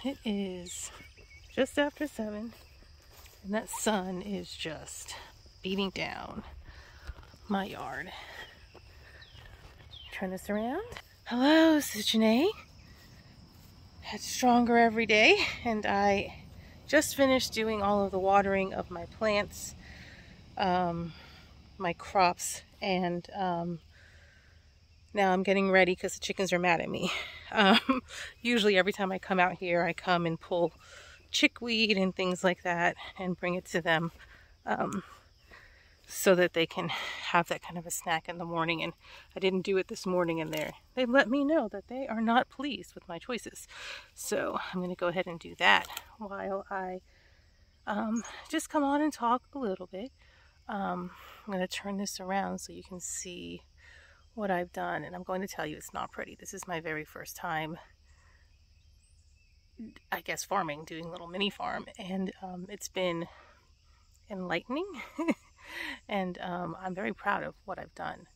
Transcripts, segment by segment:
It is just after 7, and that sun is just beating down my yard. Turn this around. Hello, this is Janae. It's stronger every day, and I just finished doing all of the watering of my plants, my crops, and now I'm getting ready because the chickens are mad at me. Usually every time I come out here, I come and pull chickweed and things like that and bring it to them so that they can have that kind of a snack in the morning. And I didn't do it this morning, and they've let me know that they are not pleased with my choices. So I'm going to go ahead and do that while I just come on and talk a little bit. I'm going to turn this around so you can see what I've done, and I'm going to tell you it's not pretty. This is my very first time, I guess, farming, doing a little mini farm, and it's been enlightening. And I'm very proud of what I've done,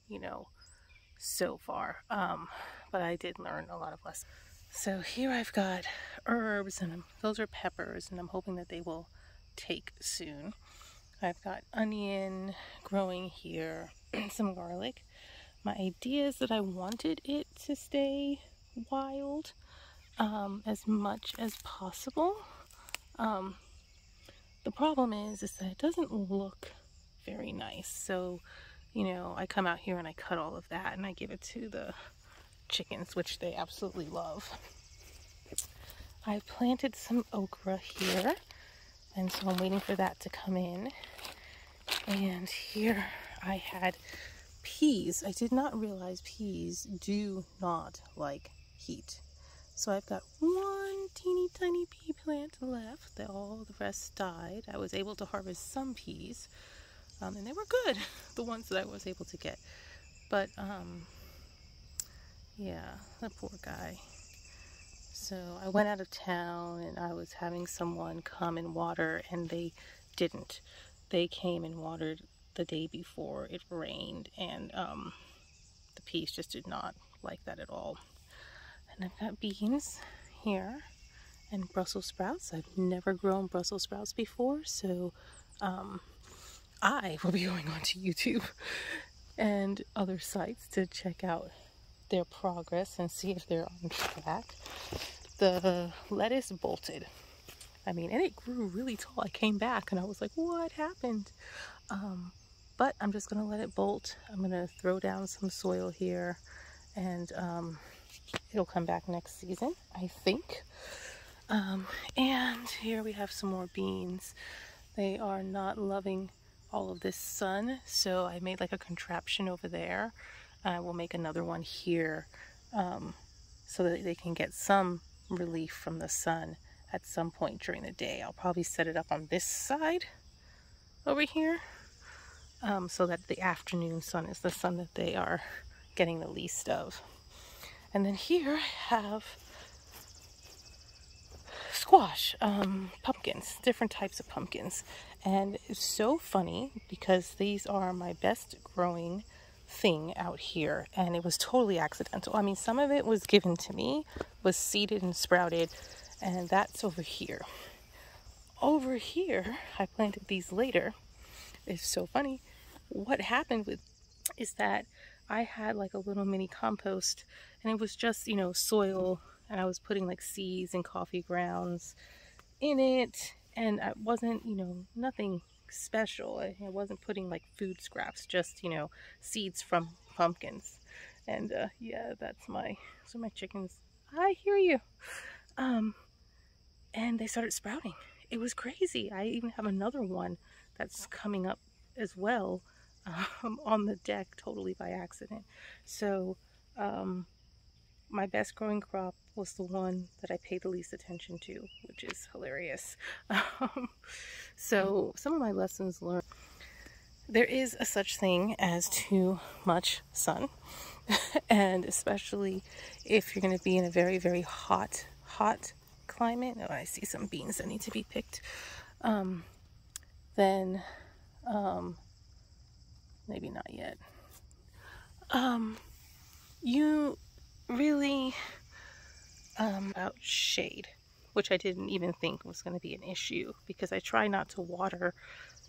so far. But I did learn a lot of lessons. So here I've got herbs, and those are peppers, and I'm hoping that they will take soon. I've got onion growing here, some garlic. My idea is that I wanted it to stay wild as much as possible. The problem is that it doesn't look very nice. So, I come out here and I cut all of that and I give it to the chickens, which they absolutely love. I've planted some okra here, and so I'm waiting for that to come in. And here I had peas. I did not realize peas do not like heat. So I've got one teeny tiny pea plant left. All the rest died. I was able to harvest some peas, and they were good, the ones that I was able to get. But yeah, the poor guy. So I went out of town and I was having someone come and water, and they didn't. They came and watered the day before it rained, and the peas just did not like that at all. And I've got beans here and Brussels sprouts. I've never grown Brussels sprouts before, so I will be going onto YouTube and other sites to check out their progress and see if they're on track. The lettuce bolted. And it grew really tall. I came back and I was like, what happened? But I'm just going to let it bolt. I'm going to throw down some soil here, and it'll come back next season, I think. And here we have some more beans. They are not loving all of this sun, so I made like a contraption over there. I will make another one here so that they can get some relief from the sun at some point during the day. I'll probably set it up on this side over here so that the afternoon sun is the sun that they are getting the least of. And then here I have squash, pumpkins, different types of pumpkins. And it's so funny because these are my best growing thing out here, and it was totally accidental. Some of it was given to me, was seeded and sprouted, and that's over here. Over here, I planted these later. It's so funny. What happened is that I had like a little mini compost, and it was just, soil, and I was putting like seeds and coffee grounds in it, and I wasn't, nothing special. I wasn't putting like food scraps, just, seeds from pumpkins. And yeah, those are my chickens. I hear you. And they started sprouting. It was crazy. I even have another one that's coming up as well on the deck, totally by accident. So my best growing crop was the one that I paid the least attention to, which is hilarious. So some of my lessons learned. There is a such thing as too much sun, and especially if you're going to be in a very, very hot climate. Oh, I see some beans that need to be picked. Then maybe not yet. You really about shade. which I didn't even think was going to be an issue because I try not to water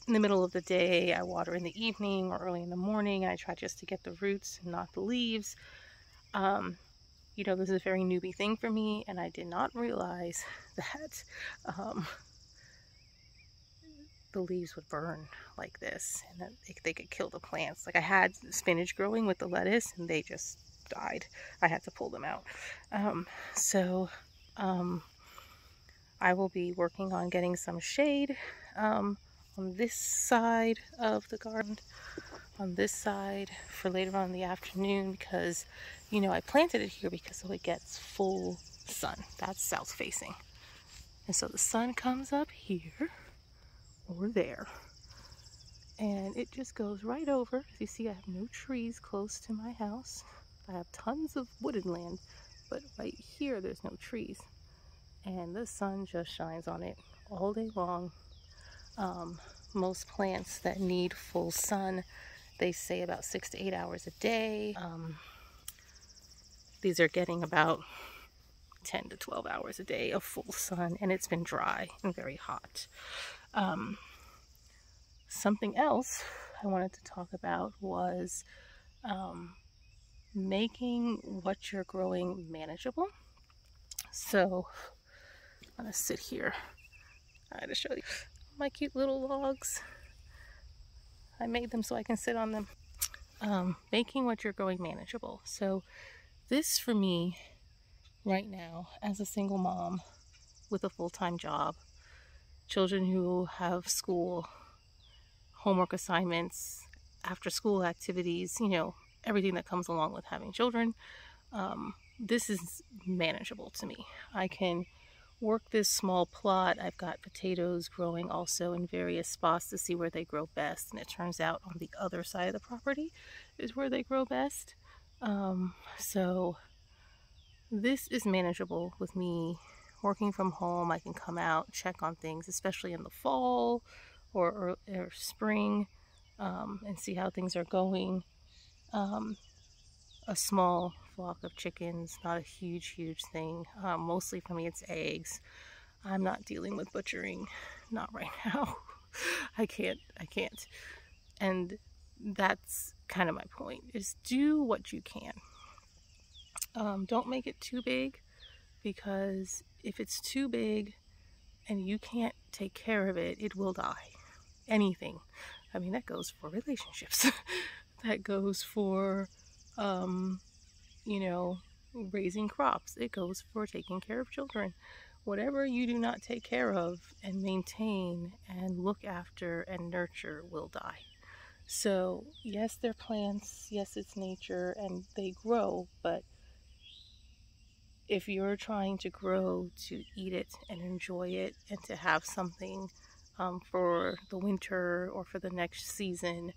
in the middle of the day. I water in the evening or early in the morning, and I try just to get the roots and not the leaves. You know, this is a very newbie thing for me, and I did not realize that the leaves would burn like this, and that they could kill the plants. Like, I had spinach growing with the lettuce, and they just died. I had to pull them out. I will be working on getting some shade on this side of the garden, on this side for later on in the afternoon, because, you know, I planted it here because so it gets full sun. That's south facing. And so the sun comes up here or there, and it just goes right over. As you see, I have no trees close to my house. I have tons of wooded land, but right here there's no trees. And the sun just shines on it all day long. Most plants that need full sun, they say about 6 to 8 hours a day. These are getting about 10 to 12 hours a day of full sun, and it's been dry and very hot. Something else I wanted to talk about was making what you're growing manageable. So I'm gonna sit here. I gotta show you my cute little logs. I made them so I can sit on them. Making what you're growing manageable. So this for me right now, as a single mom with a full-time job, children who have school, homework assignments, after school activities, you know, everything that comes along with having children, this is manageable to me. I can work this small plot. I've got potatoes growing also in various spots to see where they grow best, and it turns out on the other side of the property is where they grow best. So this is manageable with me working from home. I can come out, check on things, especially in the fall or spring, and see how things are going. A small flock of chickens, not a huge thing. Mostly for me it's eggs. I'm not dealing with butchering, not right now. I can't. And that's kind of my point, is do what you can. Don't make it too big, because if it's too big and you can't take care of it, it will die. Anything. I mean, that goes for relationships. That goes for, you know, raising crops. It goes for taking care of children. Whatever you do not take care of and maintain and look after and nurture will die. So yes, they're plants, yes, it's nature, and they grow, but if you're trying to grow to eat it and enjoy it and to have something for the winter or for the next season,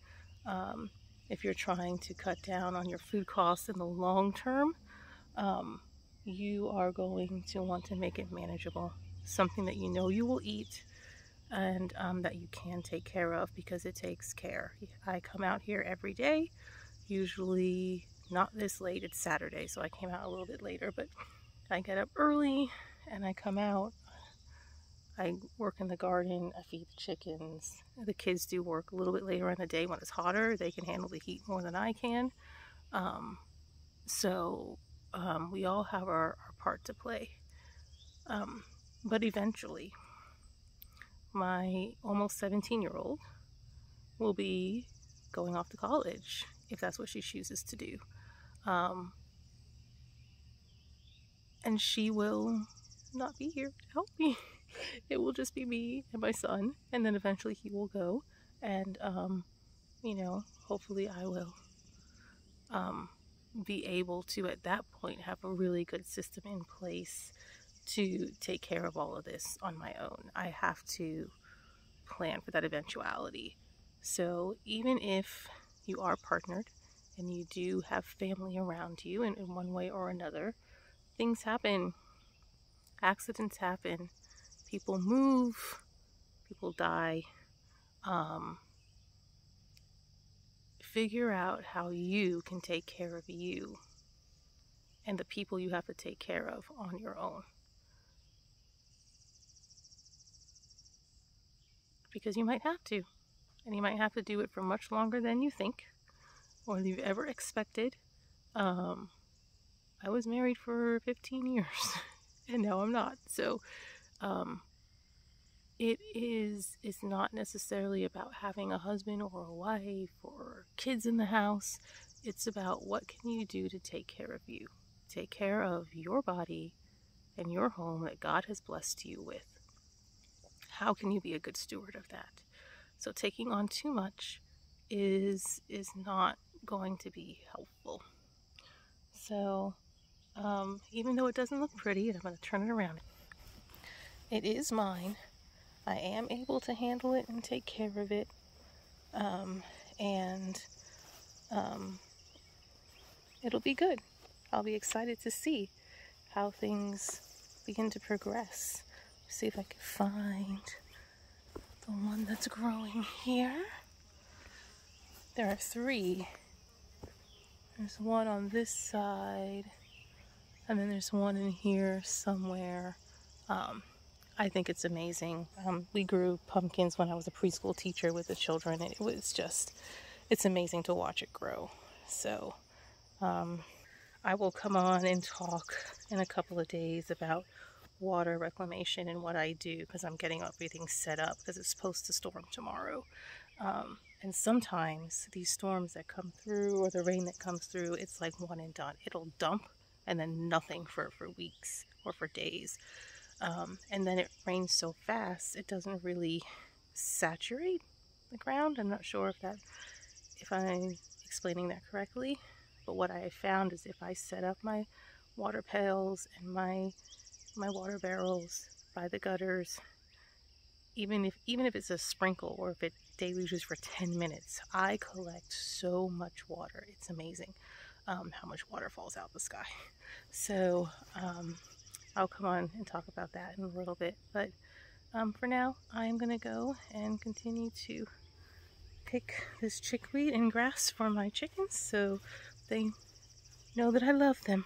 if you're trying to cut down on your food costs in the long term, you are going to want to make it manageable. Something that you know you will eat, and that you can take care of, because it takes care. I come out here every day, usually not this late. It's Saturday, so I came out a little bit later, but I get up early and I come out. I work in the garden, I feed the chickens. The kids do work a little bit later in the day when it's hotter. They can handle the heat more than I can. We all have our part to play. But eventually, my almost 17-year-old will be going off to college, if that's what she chooses to do. And she will not be here to help me. It will just be me and my son, and then eventually he will go, and you know, hopefully I will be able to at that point have a really good system in place to take care of all of this on my own. I have to plan for that eventuality. So even if you are partnered and you do have family around you, and in one way or another, things happen, accidents happen, people move, people die. Figure out how you can take care of you and the people you have to take care of on your own. because you might have to. And you might have to do it for much longer than you think or you've ever expected. I was married for 15 years and now I'm not. So it's not necessarily about having a husband or a wife or kids in the house. It's about what can you do to take care of you, take care of your body and your home that God has blessed you with. How can you be a good steward of that? So taking on too much is not going to be helpful. So even though it doesn't look pretty, and I'm going to turn it around, it is mine. I am able to handle it and take care of it. It'll be good. I'll be excited to see how things begin to progress. See if I can find the one that's growing here. There are 3. There's one on this side, and then there's one in here somewhere. I think it's amazing. We grew pumpkins when I was a preschool teacher with the children, and it's amazing to watch it grow. So I will come on and talk in a couple of days about water reclamation and what I do, because I'm getting everything set up because it's supposed to storm tomorrow. And sometimes these storms that come through, or the rain that comes through, it's like one and done. It'll dump and then nothing for weeks or for days. And then it rains so fast, it doesn't really saturate the ground. I'm not sure if I'm explaining that correctly, but what I have found is if I set up my water pails and my water barrels by the gutters, even if it's a sprinkle or if it deluges for 10 minutes, I collect so much water. It's amazing how much water falls out of the sky. So I'll come on and talk about that in a little bit, but for now I'm gonna go and continue to pick this chickweed and grass for my chickens so they know that I love them.